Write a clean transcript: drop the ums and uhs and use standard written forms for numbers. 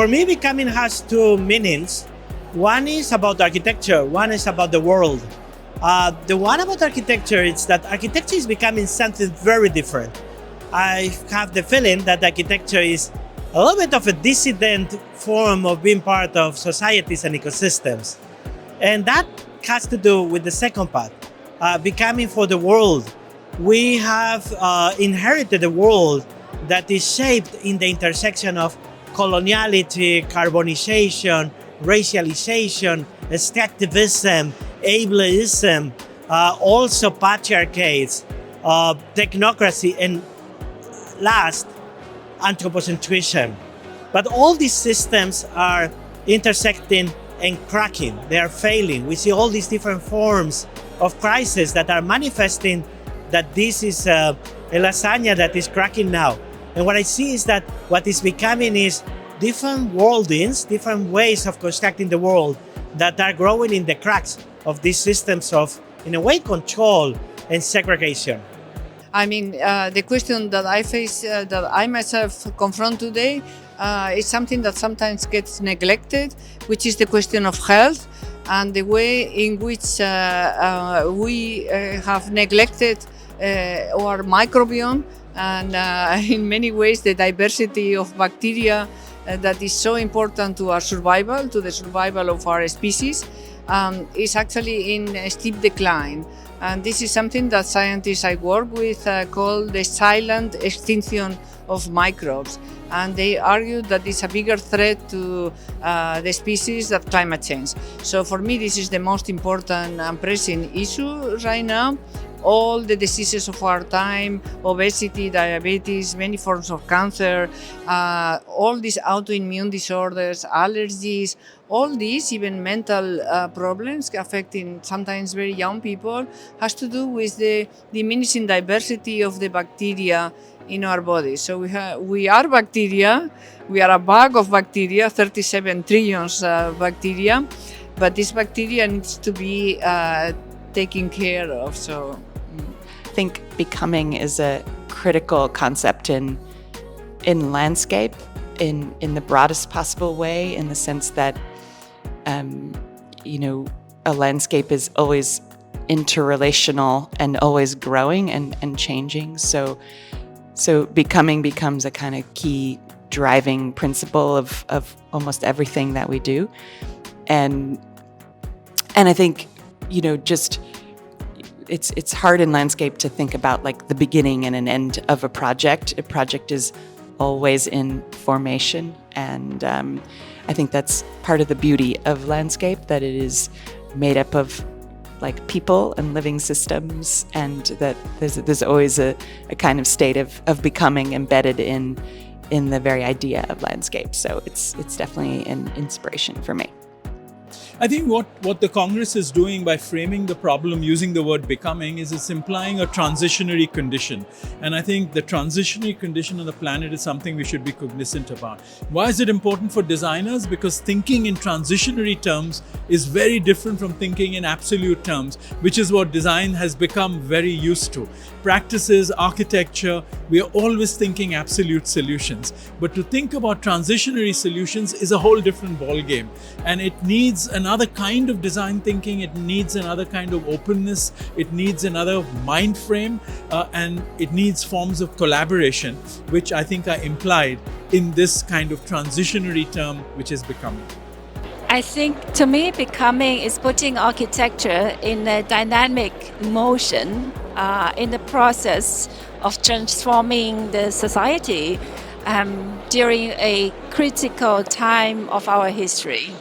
For me, becoming has two meanings. One is about architecture, one is about the world. The one about architecture is that architecture is becoming something very different. I have the feeling that architecture is a little bit of a dissident form of being part of societies and ecosystems. And that has to do with the second part, becoming for the world. We have inherited a world that is shaped in the intersection of coloniality, carbonization, racialization, extractivism, ableism, also patriarchates, technocracy, and last, anthropocentrism. But all these systems are intersecting and cracking. They are failing. We see all these different forms of crisis that are manifesting that this is a lasagna that is cracking now. And what I see is that what is becoming is different worldings, different ways of constructing the world that are growing in the cracks of these systems of, in a way, control and segregation. I mean, the question that I face, that I myself confront today, is something that sometimes gets neglected, which is the question of health and the way in which we have neglected our microbiome and in many ways the diversity of bacteria that is so important to our survival, to the survival of our species, is actually in a steep decline. And this is something that scientists I work with call the silent extinction of microbes. And they argue that it's a bigger threat to the species than climate change. So for me, this is the most important and pressing issue right now. All the diseases of our time, obesity, diabetes, many forms of cancer, all these autoimmune disorders, allergies, all these, even mental problems affecting sometimes very young people, has to do with the diminishing diversity of the bacteria in our bodies. So we are bacteria, we are a bag of bacteria, 37 trillion bacteria, but this bacteria needs to be taken care of. So I think becoming is a critical concept in landscape in the broadest possible way, in the sense that a landscape is always interrelational and always growing and changing. So becoming becomes a kind of key driving principle of almost everything that we do. And I think, just it's hard in landscape to think about like the beginning and an end of a project. A project is always in formation, and I think that's part of the beauty of landscape, that it is made up of like people and living systems, and that there's always a kind of state of becoming embedded in the very idea of landscape. So it's definitely an inspiration for me. I think what the Congress is doing by framing the problem using the word becoming is it's implying a transitionary condition. And I think the transitionary condition on the planet is something we should be cognizant about. Why is it important for designers? Because thinking in transitionary terms is very different from thinking in absolute terms, which is what design has become very used to. Practices, architecture, we are always thinking absolute solutions. But to think about transitionary solutions is a whole different ballgame. And it needs another kind of design thinking, it needs another kind of openness, it needs another mind frame, and it needs forms of collaboration, which I think are implied in this kind of transitionary term, which is becoming. I think, to me, becoming is putting architecture in a dynamic motion in the process of transforming the society during a critical time of our history.